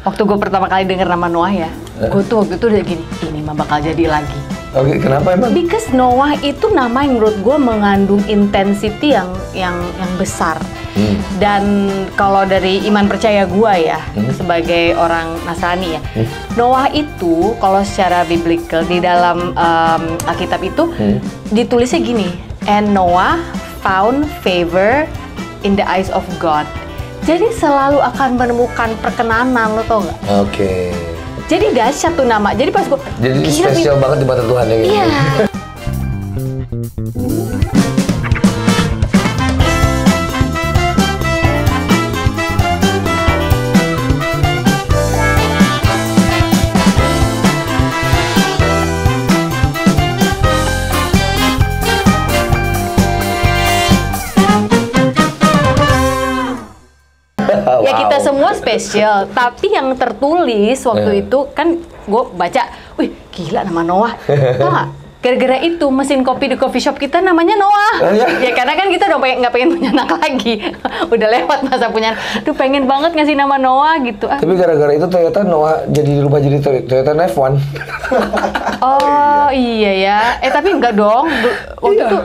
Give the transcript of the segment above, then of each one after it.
Waktu gue pertama kali denger nama Noah ya, gue tuh waktu itu udah gini, ini mah bakal jadi lagi. Oke, kenapa emang? Because Noah itu nama yang menurut gue mengandung intensity yang besar. Dan kalau dari iman percaya gue ya, sebagai orang Nasrani ya, Noah itu kalau secara biblical di dalam Alkitab itu ditulisnya gini, and Noah found favor in the eyes of God. Jadi selalu akan menemukan perkenanan, lo tau nggak? Oke. Jadi dahsyat tuh nama. Jadi pas gue, jadi spesial banget di mata Tuhan ya gitu. Iya. Ya kita semua spesial, tapi yang tertulis waktu itu kan gue baca, wih gila nama Noah. Tau gak? Gara-gara itu mesin kopi di coffee shop kita namanya Noah. Ya karena kan kita udah nggak pengen punya anak lagi. Udah lewat masa punya anak. Duh pengen banget ngasih nama Noah gitu. Tapi gara-gara itu Toyota Noah jadi dirubah jadi Toyota F1. Oh iya ya. Tapi enggak dong. Waktu itu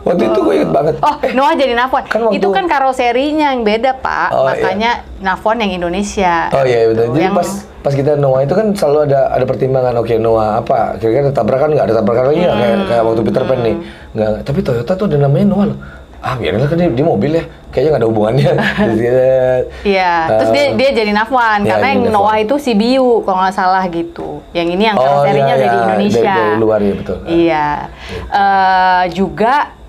waktu itu gue inget banget. Oh, Noah jadi Navon. Kan waktu... Itu kan karoserinya yang beda, Pak. Makanya Navon yang Indonesia. Oh iya betul. Jadi yang... pas kita Noah itu kan selalu ada pertimbangan. Oke, Noah apa? Kira-kira ada tabrakan nggak? Ada tabrakan lagi nggak? Kayak waktu Peter Pan nih. Nggak. Tapi Toyota tuh ada namanya Noah loh. Ah biarinlah kan dia mobil ya. Kayaknya nggak ada hubungannya. Iya. Terus dia jadi Navon. Karena yang Noah itu CBU kalau nggak salah gitu. Yang ini yang karoserinya udah di Indonesia. Dari luar ya betul. Iya. Juga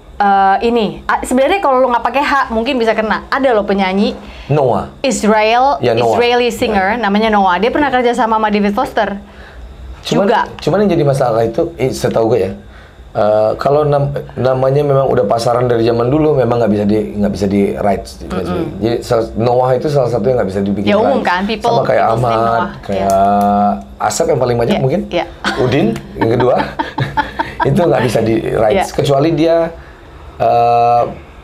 ini sebenarnya kalau lu nggak pakai H mungkin bisa kena. Ada loh penyanyi Noah Israeli singer namanya Noah. Dia pernah kerja sama David Foster. Cuman yang jadi masalah itu setahu gue ya, kalau namanya memang udah pasaran dari zaman dulu, memang nggak bisa di rights. Jadi Noah itu salah satu yang nggak bisa dibikin. Ya umum kan, sama kayak Ahmad, kayak Asep yang paling banyak mungkin, Udin yang kedua itu nggak bisa di rights kecuali dia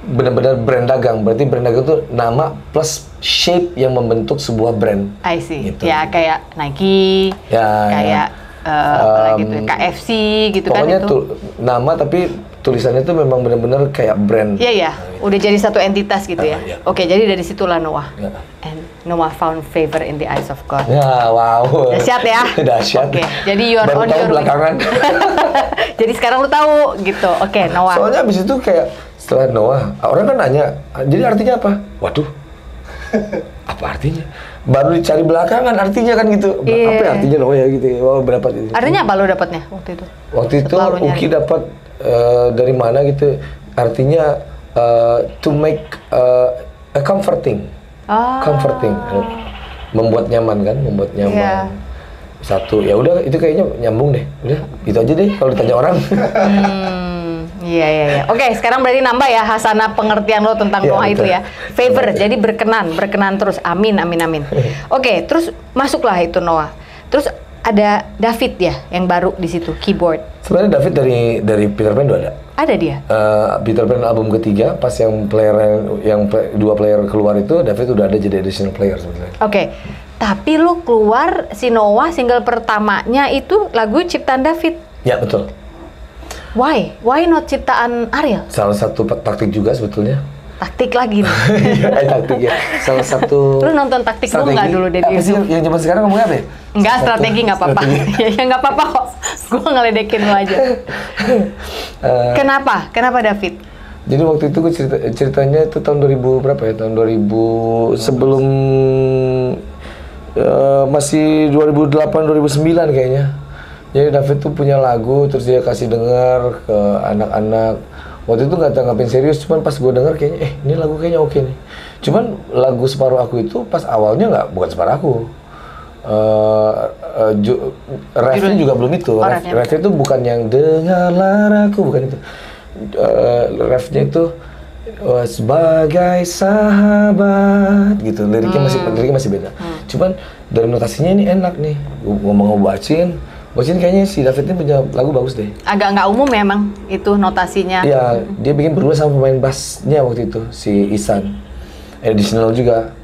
benar-benar brand dagang. Berarti brand dagang itu nama plus shape yang membentuk sebuah brand. I see. Gitu. Ya kayak Nike, kayak apalagi itu KFC gitu pokoknya kan itu. Nama tapi tulisannya itu memang benar-benar kayak brand. Iya. Udah jadi satu entitas gitu ya. Oke, jadi dari situlah Noah. And Noah found favor in the eyes of God. Ya, wow. Dahsyat ya. Dahsyat. Oke, jadi you are baru on tahu your belakangan. Jadi sekarang lu tahu gitu. Oke, Noah. Soalnya abis itu kayak setelah Noah, orang kan nanya, jadi artinya apa? Waduh, apa artinya? Baru dicari belakangan artinya kan gitu. Apa artinya Noah ya gitu? Oh, berapa gitu. Artinya apa lo dapatnya waktu itu? Waktu itu Uki dapat dari mana gitu? Artinya to make a comforting. Comforting. Membuat nyaman kan, membuat nyaman. Satu, ya udah itu kayaknya nyambung deh. Udah, gitu aja deh kalau ditanya orang. Iya. Oke, sekarang berarti nambah ya hasanah pengertian lo tentang Noah itu ya. Favor, jadi berkenan terus. Amin. Oke, terus masuklah itu Noah. Terus ada David ya yang baru di situ, keyboard. Sebenarnya David dari Peter Pan udah ada. Ada dia? Peter Pan album ketiga, pas yang dua player keluar itu, David udah ada jadi additional player sebenarnya. Oke. Tapi lu keluar si Noah single pertamanya itu lagu ciptaan David. Ya betul. Why? Why not ciptaan Ariel? Salah satu taktik juga sebetulnya. Taktik lagi nih. Taktik ya. Salah satu. Lu nonton taktik lu nggak dulu dari YouTube? Yang zaman sekarang ngomongnya apa ya? Enggak, strategi nggak apa-apa. Ya nggak apa-apa kok. Gue ngeledekin lu aja. Kenapa David? Jadi waktu itu gue ceritanya itu tahun 2000 berapa ya? Tahun 2000 sebelum masih 2008 2009 kayaknya. Jadi David tuh punya lagu, terus dia kasih dengar ke anak-anak. Waktu itu nggak tanggapin serius, cuman pas gue denger kayaknya, ini lagu kayaknya oke nih. Cuman lagu Separuh Aku itu pas awalnya bukan Separuh Aku. Refnya juga belum itu. Refnya itu bukan yang dengarlah aku, bukan itu. Refnya itu sebagai sahabat gitu. Liriknya masih beda. Cuman dari notasinya ini enak nih. Ngomong-ngomong kayaknya si David ini punya lagu bagus deh. Agak nggak umum memang itu notasinya. Iya, dia bikin berdua sama pemain bassnya waktu itu, si Ihsan. Additional juga.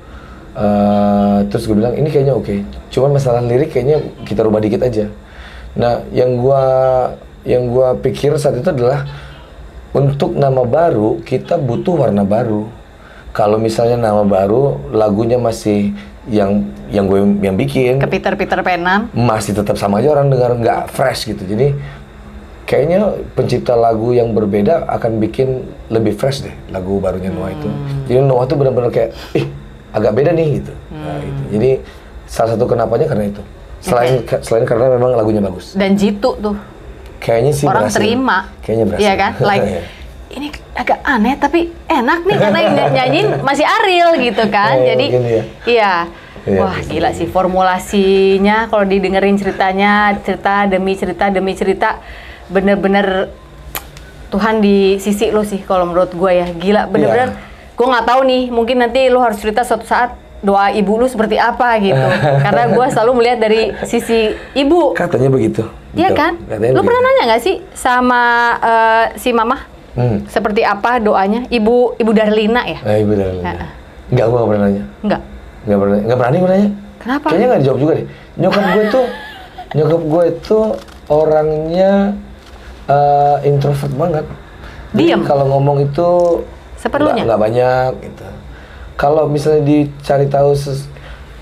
Terus gue bilang ini kayaknya oke. Cuman masalah lirik kayaknya kita rubah dikit aja. Nah, yang gua pikir saat itu adalah untuk nama baru kita butuh warna baru. Kalau misalnya nama baru, lagunya masih yang gue yang bikin. Ke Peter Panan. Masih tetap sama aja orang dengar, nggak fresh gitu. Jadi kayaknya pencipta lagu yang berbeda akan bikin lebih fresh deh lagu barunya Noah itu. Jadi Noah tuh benar-benar kayak, agak beda nih gitu. Nah, gitu. Jadi salah satu kenapanya karena itu. Selain karena memang lagunya bagus. Dan Jitu tuh. Kayaknya sih orang berhasil. terima. Kayaknya berhasil. Iya kan? Like ini agak aneh tapi enak nih karena yang nyanyiin masih Ariel gitu kan. Jadi iya. Wah, gila sih formulasinya kalau didengerin ceritanya, cerita demi cerita bener-bener Tuhan di sisi lo sih kalau menurut gue ya. Gila bener-bener. Gue nggak tahu nih, mungkin nanti lo harus cerita suatu saat doa ibu lu seperti apa gitu. Karena gue selalu melihat dari sisi ibu. Katanya begitu. Iya kan? Lu pernah nanya nggak sih sama si mama? Seperti apa doanya? Ibu Darlina ya? Ibu Darlina. Enggak, gue nggak pernah nanya. Nggak berani gue nanya. Kenapa? Kayaknya nggak dijawab juga deh. Nyokap gue itu orangnya introvert banget. Diam. Kalau ngomong itu seperlunya. Nggak banyak gitu. Kalau misalnya dicari tahu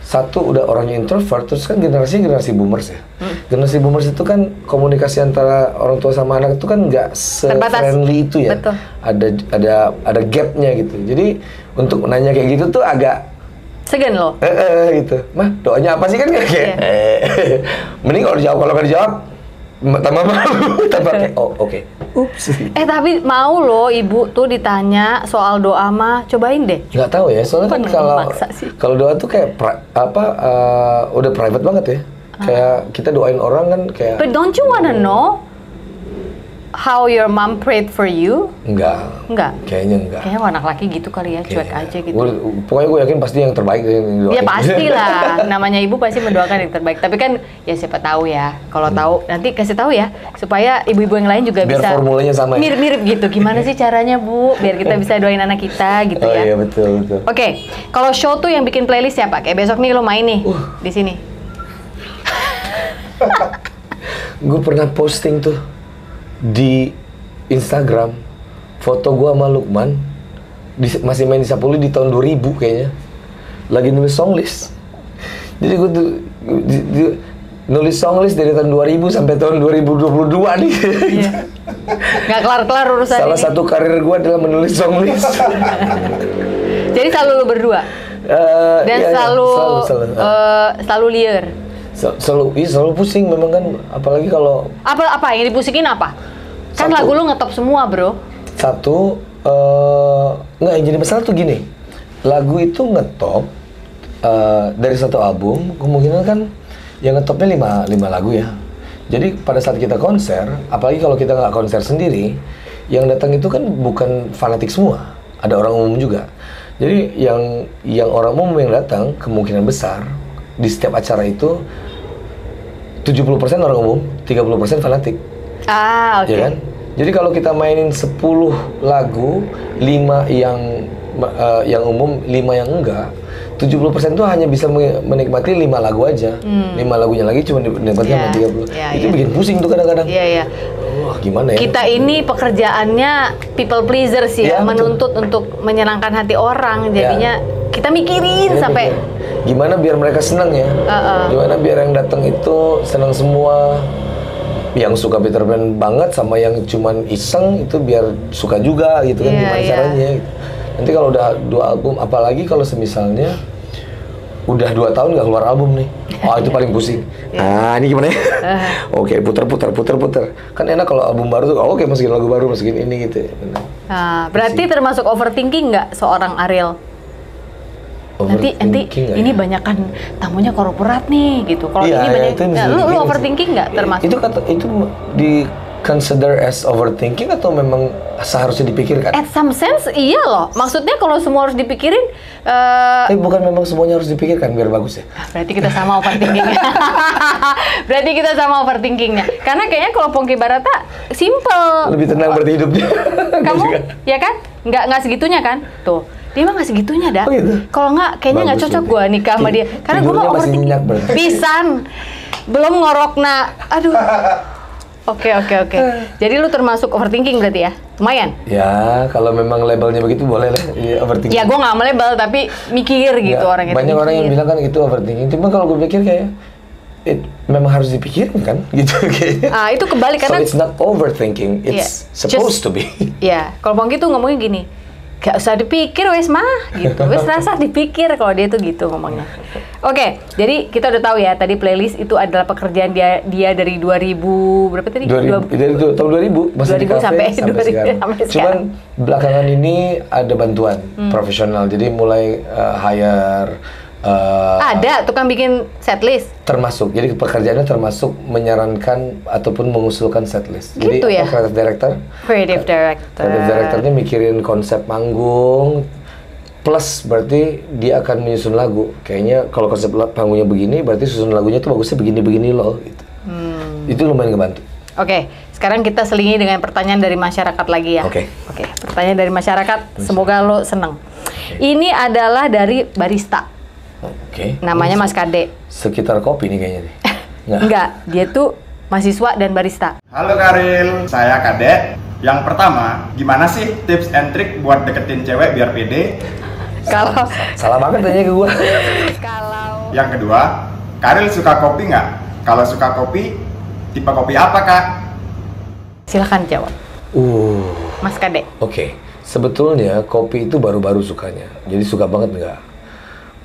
satu udah orangnya introvert, terus kan generasi boomers ya. Generasi boomers itu kan komunikasi antara orang tua sama anak itu kan nggak se-friendly itu ya. Betul. Ada gapnya gitu. Jadi untuk nanya kayak gitu tuh agak segan loh. Gitu. Mah doanya apa sih kan kayak. Mending kalau dijawab, kalau nggak dijawab tambah malu, tambah kayak oke. Ups. Tapi mau loh ibu tuh ditanya soal doa mah, cobain deh. Nggak tahu ya, soalnya kan kalau doa tuh kayak udah private banget ya. Kayak kita doain orang kan kayak. But don't you wanna know how your mom prayed for you? Enggak. Kayaknya enggak. Kayaknya anak laki gitu kali ya, cuek aja gitu. Pokoknya gue yakin pasti yang terbaik yang doain. Ya pastilah, namanya ibu pasti mendoakan yang terbaik. Tapi kan ya siapa tahu ya. Kalau tahu nanti kasih tahu ya, supaya ibu-ibu yang lain juga biar bisa. Biar formulanya sama. Mirip-mirip gitu. Gimana sih caranya Bu? Biar kita bisa doain anak kita gitu ya. Oh iya betul. Oke, kalau show tuh yang bikin playlist siapa? Kayak besok nih lo main nih di sini. Gue pernah posting tuh di Instagram foto gua sama Lukman masih main di Sapuli di tahun 2000 kayaknya, lagi nulis songlist. Jadi gua tuh nulis songlist dari tahun 2000 sampai tahun 2022 nih. Iya. Nggak kelar-kelar urusan Salah satu karir gua adalah menulis songlist. Jadi selalu lu berdua? Dan selalu liar? Selalu pusing memang kan, apalagi kalau apa yang dipusingin apa? Kan lagu lu ngetop semua bro. Satu nggak, yang jadi masalah tuh gini, lagu itu ngetop dari satu album kemungkinan kan yang ngetopnya 5 lagu ya. Jadi pada saat kita konser, apalagi kalau kita nggak konser sendiri, yang datang itu kan bukan fanatik semua, ada orang umum juga. Jadi yang orang umum yang datang kemungkinan besar di setiap acara itu 70% orang umum, 30% fanatik. Oke. Ya kan? Jadi kalau kita mainin 10 lagu, 5 yang umum, 5 yang enggak, 70% tuh hanya bisa menikmati 5 lagu aja. 5 lagunya lagi cuma dinikmati sama 30. Itu bikin pusing tuh kadang-kadang. Iya. Gimana ya? Kita ini pekerjaannya people pleaser sih ya, menuntut untuk menyenangkan hati orang. Jadinya kita mikirin sampai gimana biar mereka senang ya. Gimana biar yang datang itu senang semua. Yang suka Peter Pan banget sama yang cuman iseng itu biar suka juga gitu kan, gimana caranya gitu. Nanti kalau udah 2 album, apalagi kalau semisalnya udah 2 tahun nggak keluar album nih, itu paling pusing. Ini gimana ya? Oke, putar. Kan enak kalau album baru tuh, oke masukin lagu baru, masukin ini gitu. Berarti termasuk overthinking nggak seorang Ariel? Nanti ini banyakan tamunya korporat nih gitu. Kalau ini banyak, lu overthinking nggak termasuk? Itu di consider as overthinking atau memang seharusnya dipikirkan? At some sense iya loh. Maksudnya kalau semua harus dipikirin. Tapi bukan memang semuanya harus dipikirkan biar bagus ya. Berarti kita sama overthinkingnya. Karena kayaknya kalau Ponky Barata simple. Lebih tenang berarti hidupnya. Kamu ya kan? Nggak segitunya kan? Tuh. Dia mah nggak segitunya, dah. Oh, gitu? Kalau nggak, kayaknya nggak cocok gue nikah sama dia. Karena gue mah overthinking. Pisan. Belum ngorokna. Aduh. Oke. Jadi lu termasuk overthinking berarti ya? Lumayan? Ya, kalau memang labelnya begitu boleh lah. Ya, overthinking. Ya, gue nggak melabel, tapi mikir gitu orang itu. Banyak orang yang bilang kan itu overthinking. Cuma kalau gue pikir kayak, memang harus dipikirin kan? Gitu kayaknya. Itu kebalik karena... So it's not overthinking, it's supposed to be. Ya, kalau Pongki tuh ngomongnya gini, gak usah dipikir wes mah, gitu. Wes rasa dipikir kalau dia tuh gitu ngomongnya. Oke, jadi kita udah tahu ya, tadi playlist itu adalah pekerjaan dia dari 2000 berapa tadi? Dari tahun 2000 masih 2000 di kafe sampai sekarang. Cuman belakangan ini ada bantuan profesional, jadi mulai hire ada tukang bikin setlist. Termasuk, jadi pekerjaannya termasuk menyarankan ataupun mengusulkan setlist. Gitu jadi ya? Creative directornya mikirin konsep manggung, plus berarti dia akan menyusun lagu. Kayaknya kalau konsep panggungnya begini, berarti susun lagunya tuh bagusnya begini-begini loh. Gitu. Itu lumayan ngebantu. Oke, sekarang kita selingi dengan pertanyaan dari masyarakat lagi ya. Oke, pertanyaan dari masyarakat, semoga lo seneng. Ini adalah dari barista. Namanya Mas Kade. Sekitar kopi nih kayaknya nih. Enggak, dia tuh mahasiswa dan barista. Halo Karil, saya Kade. Yang pertama, gimana sih tips and trick buat deketin cewek biar pede? Kalau salah banget tanya ke gua. Kalau yang kedua, Karil suka kopi nggak? Kalau suka kopi, tipe kopi apa Kak? Silakan jawab. Mas Kade. Oke. Sebetulnya kopi itu baru-baru sukanya. Jadi suka banget nggak?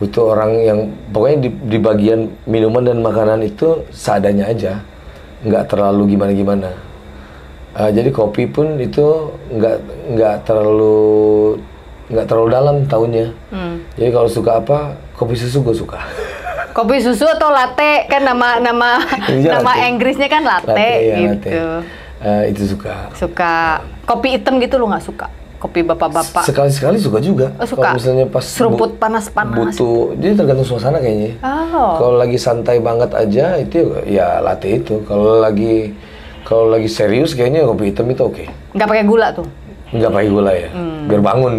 Itu orang yang pokoknya di bagian minuman dan makanan itu seadanya aja, nggak terlalu gimana-gimana. Jadi kopi pun itu nggak terlalu dalam tahunnya. Jadi kalau suka apa, kopi susu gue suka. Kopi susu atau latte kan nama Inggrisnya kan latte gitu. Itu suka. Suka kopi hitam gitu lo nggak suka? Kopi bapak-bapak. Sekali-sekali suka juga. Oh, suka. Kalau misalnya pas seruput panas-panas. Butuh, jadi tergantung suasana kayaknya. Kalau lagi santai banget aja itu ya latte itu. Kalau lagi serius kayaknya kopi hitam itu oke. Nggak pakai gula tuh? Nggak pakai gula ya, biar bangun.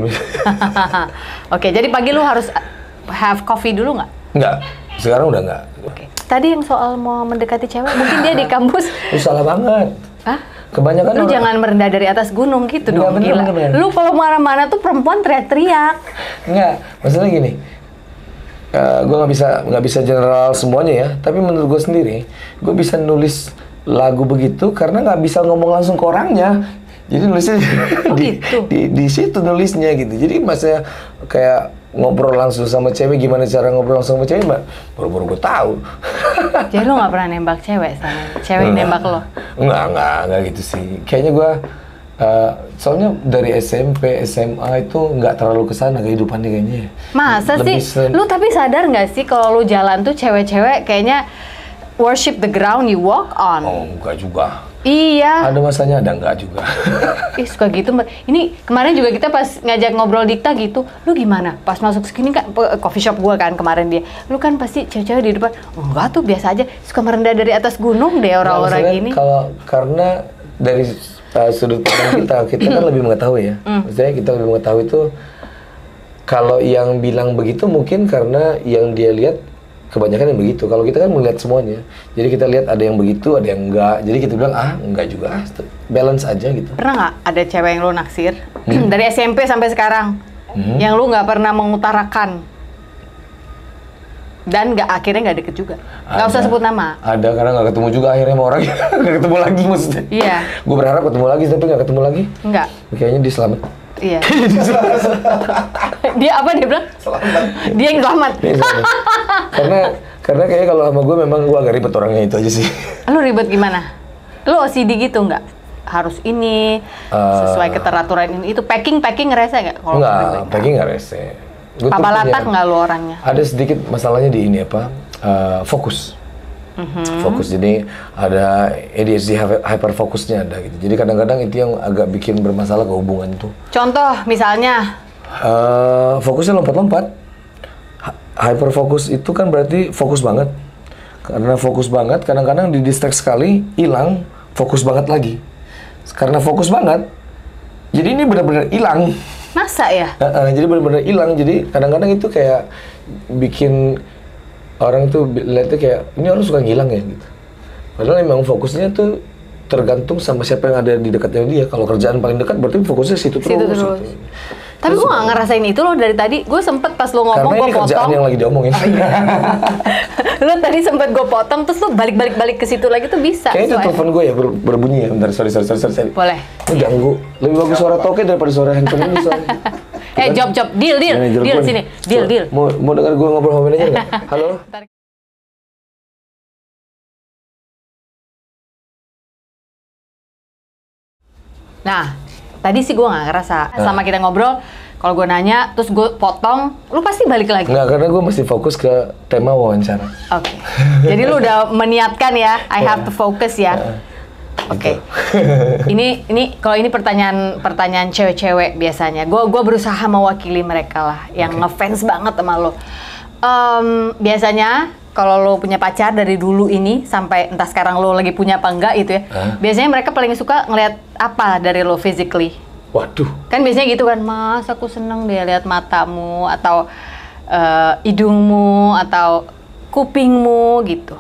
Oke, jadi pagi lu harus have coffee dulu nggak? Nggak, sekarang udah nggak. Oke. Tadi yang soal mau mendekati cewek, mungkin dia di kampus. Salah banget. Hah? Kebanyakan lu jangan merendah dari atas gunung gitu dong, gila. Lu kalau marah-marah tuh perempuan teriak-teriak. Enggak, maksudnya gini, gue nggak bisa general semuanya ya, tapi menurut gue sendiri, gue bisa nulis lagu begitu karena nggak bisa ngomong langsung ke orangnya. Jadi nulisnya di situ nulisnya gitu. Jadi maksudnya kayak ngobrol langsung sama cewek, gimana cara ngobrol langsung sama cewek, baru-baru gue tahu. Jadi lo nggak pernah nembak cewek sama cewek nembak lo? Enggak gitu sih. Kayaknya gue, soalnya dari SMP, SMA itu nggak terlalu kesana kehidupannya kayaknya. Masa sih? Lu tapi sadar nggak sih kalau lu jalan tuh cewek-cewek kayaknya worship the ground you walk on? Oh, enggak juga. Iya. Ada masanya, ada enggak juga. Suka gitu. Ini kemarin juga kita pas ngajak ngobrol Dikta gitu, lu gimana? Pas masuk sini kan coffee shop gua kan kemarin dia, lu kan pasti cewek-cewek di depan, enggak tuh biasa aja, suka merendah dari atas gunung deh orang-orang ini. Karena dari sudut pandang kita kan lebih mengetahui ya. Maksudnya kita lebih mengetahui itu, kalau yang bilang begitu mungkin karena yang dia lihat kebanyakan yang begitu. Kalau kita kan melihat semuanya, jadi kita lihat ada yang begitu, ada yang enggak. Jadi kita bilang enggak juga, balance aja gitu. Pernah nggak ada cewek yang lu naksir dari SMP sampai sekarang, yang lu nggak pernah mengutarakan dan akhirnya nggak deket juga? Nggak usah sebut nama. Ada, karena nggak ketemu juga akhirnya sama orangnya. Nggak ketemu lagi maksudnya. Iya. Gue berharap ketemu lagi tapi nggak ketemu lagi. Enggak. Kayaknya dia selamat. Iya. Dia apa dia bilang? Selamat. Dia yang selamat. Karena kayaknya kalau sama gue memang gue agak ribet orangnya itu aja sih. Lu ribet gimana? Lu OCD gitu nggak? Harus ini sesuai keteraturan ini itu packing rese nggak? Enggak, packing nggak rese. Papalatak nggak lu orangnya? Ada sedikit masalahnya di ini fokus. Fokus, jadi ada ADHD hyperfokusnya ada gitu. Jadi kadang-kadang itu yang agak bikin bermasalah ke hubungan tuh. Contoh misalnya? Fokusnya lompat-lompat. Hyperfokus itu kan berarti fokus banget. Karena fokus banget, kadang-kadang didistract sekali, hilang, fokus banget lagi. Karena fokus banget, jadi ini benar-benar hilang. Masa ya? Jadi benar-benar hilang. Jadi kadang-kadang itu kayak bikin orang tuh lihatnya kayak ini orang suka ngilang ya gitu. Padahal memang fokusnya tuh tergantung sama siapa yang ada di dekatnya dia. Kalau kerjaan paling dekat berarti fokusnya situ terus. Gitu. Tapi gue gak ngerasain itu loh dari tadi. Gue sempet pas lo ngomong gue potong. Karena ini kerjaan yang lagi diomongin. Lo tadi sempet gue potong, terus lo balik ke situ lagi tuh bisa. Kayaknya itu telepon gue ya berbunyi ya. Bentar, sorry. Boleh. Ini ganggu. Lebih bagus suara toke daripada suara handphone ini soalnya. Job. Deal sini. Deal. Mau dengar gue ngobrol sama manajer nggak? Halo? Nah, tadi sih gue nggak ngerasa. Selama kita ngobrol, kalau gue nanya, terus gue potong, lu pasti balik lagi? Nggak, karena gue masih fokus ke tema wawancara. Oke. Jadi lu udah meniatkan ya, I have to focus ya. Oke. Ini kalau ini pertanyaan cewek-cewek biasanya. Gue berusaha mewakili mereka lah, yang ngefans banget sama lo. Biasanya kalau lo punya pacar dari dulu ini sampai entah sekarang lo lagi punya apa enggak gitu ya. Biasanya mereka paling suka ngelihat apa dari lo physically? Waduh. Kan biasanya gitu kan, Mas aku seneng deh lihat matamu atau hidungmu atau kupingmu gitu.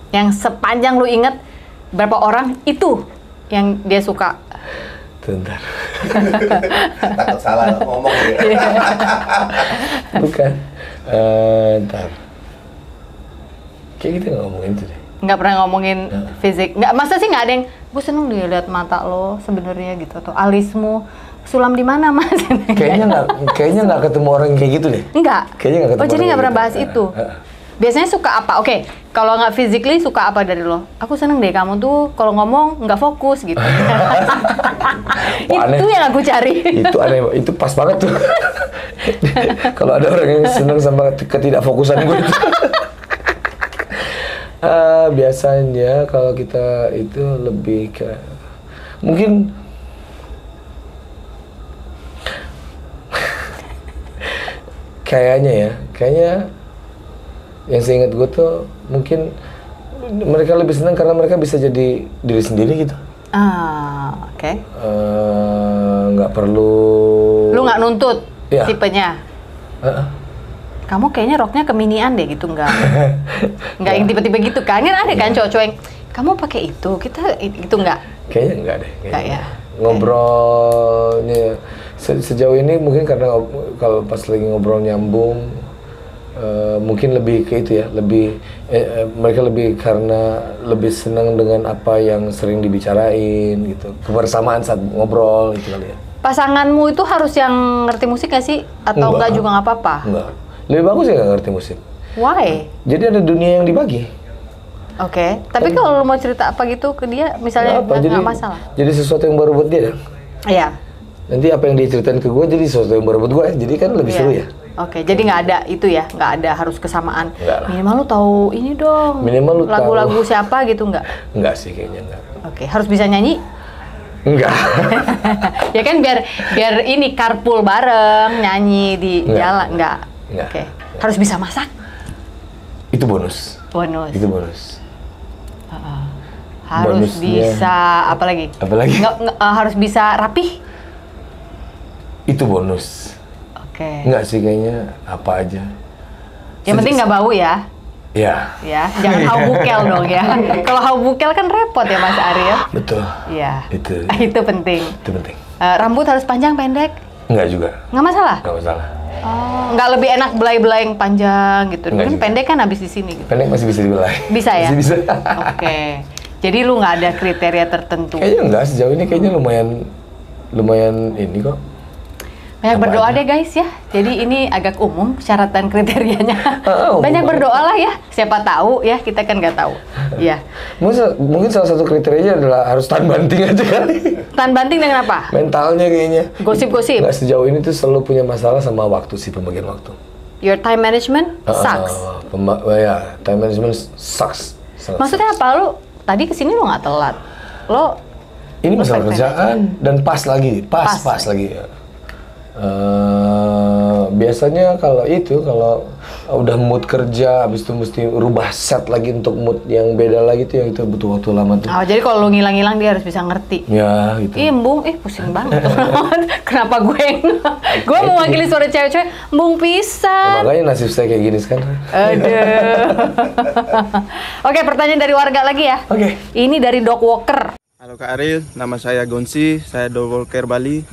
Yang sepanjang lo inget berapa orang itu yang dia suka. Bentar. Takut salah ngomong ya. Bukan. Ntar. Kayak kita nggak ngomongin itu deh. Nggak pernah ngomongin fisik. Nggak, masa sih nggak ada yang, gue seneng deh lihat mata lo sebenarnya gitu, atau alismu sulam di mana Mas? Kayaknya nggak ketemu orang kayak gitu deh. Enggak. Kayaknya nggak ketemu. Oh jadi nggak pernah gitu. bahas itu. Biasanya suka apa? Oke, kalau nggak physically suka apa dari lo? Aku seneng deh kamu tuh kalau ngomong nggak fokus gitu. Itu yang aku cari. Itu aneh, itu pas banget tuh. Kalau ada orang yang seneng sama ketidakfokusan gue itu. Biasanya kalau kita itu lebih ke mungkin kayaknya yang seingat gue tuh mungkin mereka lebih senang karena mereka bisa jadi diri sendiri gitu. Oke. Nggak perlu. Lu nggak nuntut ya. Tipenya. Kamu kayaknya roknya keminian deh gitu, nggak yang tipe-tipe gitu kan ada kan cowok-cowok yang kamu pakai itu, kita itu nggak? Kayaknya nggak deh. Nggak ya. Ngobrolnya sejauh ini mungkin karena kalau pas lagi ngobrol nyambung, mungkin lebih ke itu ya, mereka lebih karena lebih senang dengan apa yang sering dibicarain gitu, kebersamaan saat ngobrol itu kali ya. Pasanganmu itu harus yang ngerti musik nggak sih? Atau enggak juga nggak apa-apa? Enggak. Lebih bagus ya nggak ngerti musik. Why? Jadi ada dunia yang dibagi. Oke. Tapi kalau lo mau cerita apa gitu ke dia, misalnya nggak masalah. Jadi sesuatu yang baru buat dia kan? Iya. Nanti apa yang dia ceritain ke gue jadi sesuatu yang baru buat gue, jadi kan lebih seru ya. Oke, jadi nggak ada itu ya, nggak ada harus kesamaan. Enggak. Minimal lu tahu ini dong. Minimal lu lagu-lagu siapa gitu nggak? Enggak sih kayaknya enggak. Oke, harus bisa nyanyi? Enggak. Ya kan biar ini carpool bareng nyanyi di jalan enggak. Oke. Harus bisa masak? Itu bonus. Itu bonus. Harus bonusnya, bisa apa lagi? Harus bisa rapih? Itu bonus. Oke. Enggak sih kayaknya apa aja. Yang penting nggak bau ya. Ya. Ya, jangan hau bukel dong ya. Kalau hau bukel kan repot ya Mas Ariel. Betul. Iya. Itu penting. Itu penting. Rambut harus panjang pendek? Enggak juga. Nggak masalah? Nggak masalah. Oh, nggak lebih enak belai-belai yang panjang gitu. Kan pendek kan habis di sini gitu. Pendek masih bisa dibelai. Bisa ya? Masih bisa. Oke. Jadi lu nggak ada kriteria tertentu? Kayaknya enggak, sejauh ini kayaknya lumayan ini kok. Banyak berdoa deh guys ya. Jadi ini agak umum syarat dan kriterianya. Banyak berdoa lah ya. Siapa tahu ya, kita kan nggak tahu. Iya. Mungkin salah satu kriterianya adalah harus tahan banting aja kali. Tahan banting dengan apa? Mentalnya kayaknya. Gosip-gosip. Nggak, sejauh ini tuh selalu punya masalah sama waktu sih, pembagian waktu. Your time management sucks. Ya, time management sucks. Maksudnya apa? Lu tadi kesini lu nggak telat. Ini masalah kerjaan dan pas lagi. Biasanya kalau udah mood kerja, habis itu mesti rubah set lagi untuk mood yang beda lagi tuh, yang itu butuh waktu lama tuh. Oh, jadi kalau lu ngilang-ngilang dia harus bisa ngerti. Ya, gitu. Embung, pusing banget. Kenapa gue mau wakili suara cewek-cewek, embung pisan. Makanya nasib saya kayak gini sekarang. Aduh. Oke, pertanyaan dari warga lagi ya. Oke. Ini dari Dog Walker. Halo Kak Ariel, nama saya Gonsi, saya Dog Walker Bali.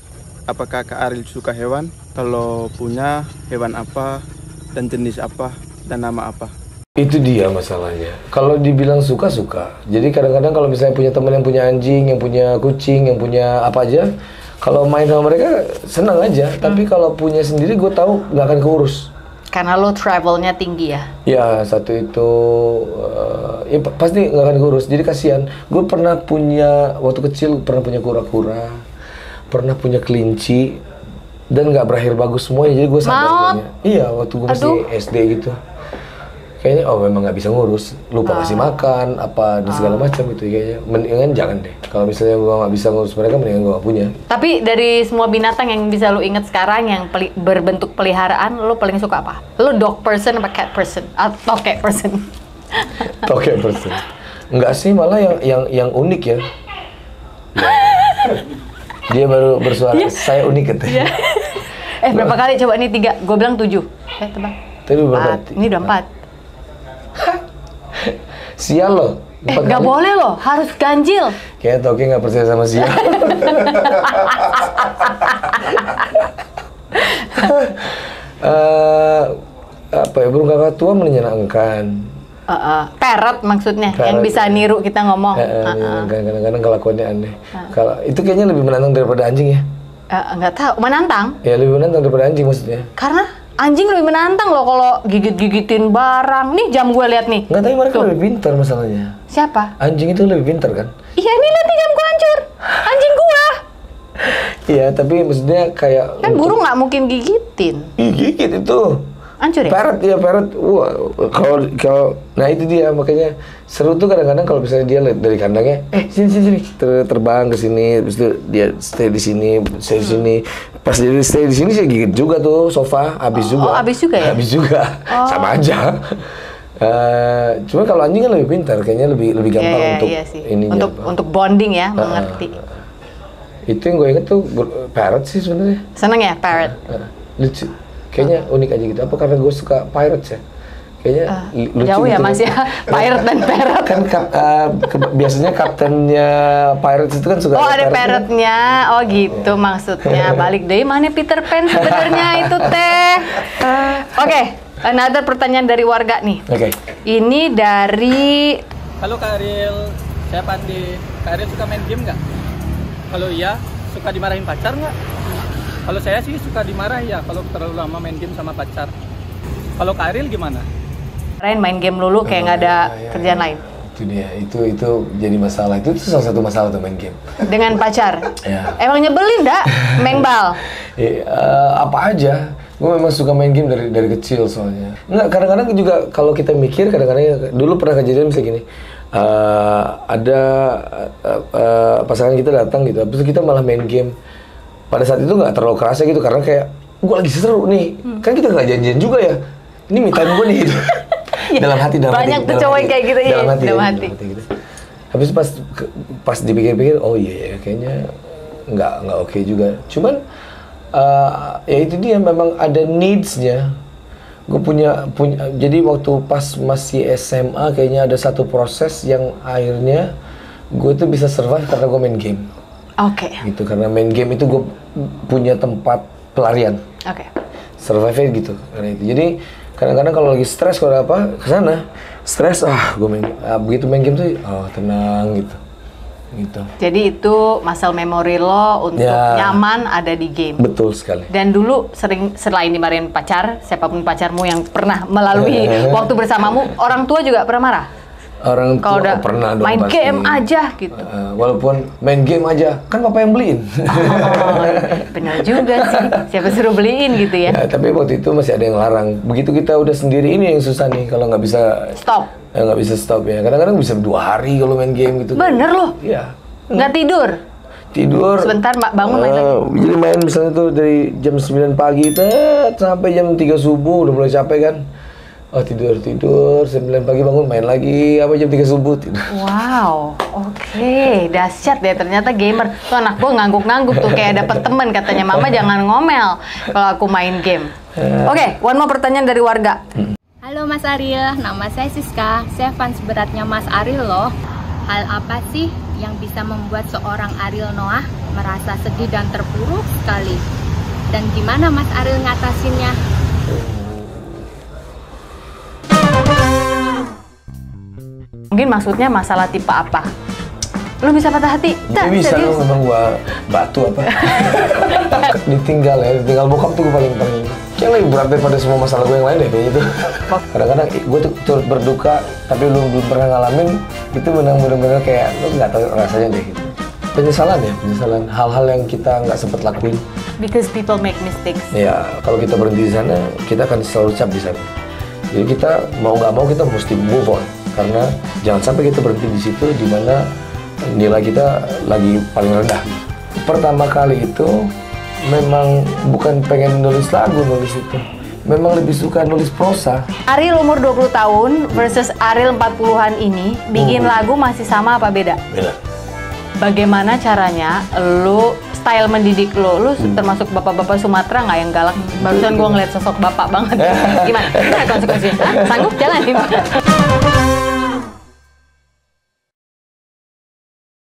Apakah Kak Ariel suka hewan? Kalau punya, hewan apa? Dan jenis apa? Dan nama apa? Itu dia masalahnya. Kalau dibilang suka-suka. Jadi kadang-kadang kalau misalnya punya teman yang punya anjing, yang punya kucing, yang punya apa aja, kalau main sama mereka senang aja. Tapi kalau punya sendiri gue tahu nggak akan keurus. Karena lo travelnya tinggi ya? Ya, satu itu ya pasti nggak akan keurus. Jadi kasihan. Gue pernah punya, waktu kecil pernah punya kura-kura, pernah punya kelinci, dan nggak berakhir bagus semuanya. Jadi gue sadar kayaknya. Iya, waktu gue masih SD gitu. Kayaknya memang nggak bisa ngurus, lupa kasih makan apa dan segala macam itu kayaknya. Mendingan jangan deh. Kalau misalnya gue nggak bisa ngurus mereka, mendingan gue nggak punya. Tapi dari semua binatang yang bisa lu inget sekarang yang berbentuk peliharaan, lu paling suka apa? Lu dog person apa cat person? Atau cat person? Toke person. Enggak sih, malah yang unik ya. Dia baru bersuara, saya unik katanya. Berapa kali coba ini 3? Gue bilang 7. Tebak. Tadi berapa? Ini udah 4. Sial loh. Nggak boleh loh, harus ganjil. Kayaknya Toke nggak percaya sama sial. Apa ya, burung kakak tua menyenangkan. Parrot maksudnya, yang bisa niru kita ngomong. Kadang-kadang kelakuannya aneh. Kalau itu kayaknya lebih menantang daripada anjing ya? Nggak tahu, menantang? Ya lebih menantang daripada anjing maksudnya. Karena anjing lebih menantang loh kalau gigit-gigitin barang. Nih jam gue lihat nih. Nggak, tapi mereka lebih pintar masalahnya. Siapa? Anjing itu lebih pintar kan? Iya, ini lihat nih jam gue hancur. Anjing gua. Iya, tapi maksudnya kayak kan burung nggak mungkin gigitin. Gigit itu. Hancur ya? Parrot. Wah, kalau nah itu dia, makanya seru tuh kadang-kadang kalau misalnya dia lihat dari kandangnya, sini terbang ke sini, terus dia stay di sini, Pas dia stay di sini saya gigit juga tuh sofa, habis juga. Habis juga ya? Habis juga. Sama aja. Cuma kalau anjing kan lebih pintar, kayaknya lebih gampang untuk ininya. Untuk bonding ya, mengerti. Itu yang gue inget tuh parrot sih sebenarnya. Seneng ya parrot? Lucu. Kayaknya unik aja gitu. Apa karena gue suka pirates ya? Kayaknya lucu jauh gitu ya Mas ya, pirate dan parrot. Kan biasanya kaptennya pirates itu kan suka ada parrotnya. Oh gitu maksudnya. Balik deh, mana Peter Pan sebenarnya itu teh. Oke, another pertanyaan dari warga nih. Oke. Ini dari... Halo Kak Ariel, saya Pandi. Kak Ariel suka main game nggak? Kalau iya, suka dimarahin pacar nggak? Kalau saya sih suka dimarahin ya kalau terlalu lama main game sama pacar. Kalau Kak Ariel gimana? Main game dulu kayak nggak ada kerjaan lain. Itu dia, itu jadi masalah. Itu salah satu masalah tuh main game. Dengan pacar? Ya. Emang nyebelin dak? Mengbal? Apa aja. Gue memang suka main game dari kecil soalnya. Enggak, kadang-kadang juga kalau kita mikir, kadang-kadang dulu pernah kejadian misalnya gini. Ada pasangan kita datang gitu, habis itu kita malah main game. Pada saat itu nggak terlalu kerasa gitu, karena kayak gue lagi seru nih. Kan kita nggak janjian juga ya. Ini me time gue nih gitu. dalam hati. Banyak tuh cowok kayak gitu ya. Dalam hati. Gitu. Habis pas dipikir-pikir, oh iya kayaknya nggak oke juga. Cuman ya itu dia, memang ada needs-nya. Gue punya jadi waktu pas masih SMA kayaknya ada satu proses yang akhirnya gue tuh bisa survive karena gue main game. Oke. Gitu, karena main game itu gue punya tempat pelarian. Oke. Survive gitu karena itu. Jadi kadang-kadang kalau lagi stres, kalau apa kesana stres, gue begitu main game tuh tenang gitu. Jadi itu muscle memory lo untuk nyaman ada di game. Betul sekali. Dan dulu selain dimarahin pacar, siapapun pacarmu yang pernah melalui waktu bersamamu, orang tua juga pernah marah? Orang tua udah pernah dong, main pasti. Game aja gitu. Walaupun main game aja, kan papa yang beliin. Benar juga sih, siapa suruh beliin gitu ya. Tapi waktu itu masih ada yang larang. Begitu kita udah sendiri, ini yang susah nih kalau nggak bisa stop. Nggak bisa stop ya. Kadang-kadang bisa 2 hari kalau main game gitu. Bener loh. Iya. Nggak tidur. Sebentar bangun main lagi. Jadi main misalnya tuh dari jam 9 pagi sampai jam 3 subuh udah mulai capek kan. Oh tidur, 9 pagi bangun main lagi, apa jam 3 subuh tidur. Wow, oke, dahsyat ya ternyata gamer. Tuh anak gue ngangguk-ngangguk tuh kayak dapet temen katanya, mama jangan ngomel kalau aku main game. Oke, one more pertanyaan dari warga. Halo Mas Ariel, nama saya Siska. Saya fans beratnya Mas Ariel loh. Hal apa sih yang bisa membuat seorang Ariel Noah merasa sedih dan terpuruk sekali? Dan gimana Mas Ariel ngatasinnya? Mungkin maksudnya masalah tipe apa? Lu bisa patah hati? Gak bisa dong, memang gua batu apa. ditinggal bokap tuh gue paling kayak lebih berat daripada semua masalah gue yang lain deh kayak gitu. Kadang-kadang gue tuh turut berduka tapi belum pernah ngalamin itu, benar-benar kayak lu nggak tahu rasanya deh gitu. Penyesalan hal-hal yang kita nggak sempat lakuin. Because people make mistakes. Ya, kalau kita berhenti di sana, kita akan selalu cap di sana. Jadi kita mau nggak mau kita mesti move on, karena jangan sampai kita berhenti di situ di mana nilai kita lagi paling rendah. Pertama kali itu memang bukan pengen nulis lagu, itu memang lebih suka nulis prosa. Ariel umur 20 tahun versus Ariel 40-an ini bikin lagu masih sama apa beda? Beda. Bagaimana caranya lu style mendidik lu termasuk bapak-bapak Sumatera nggak yang galak? Barusan gue ngeliat sosok bapak banget. Gimana konsekuensinya? Sanggup jalanin?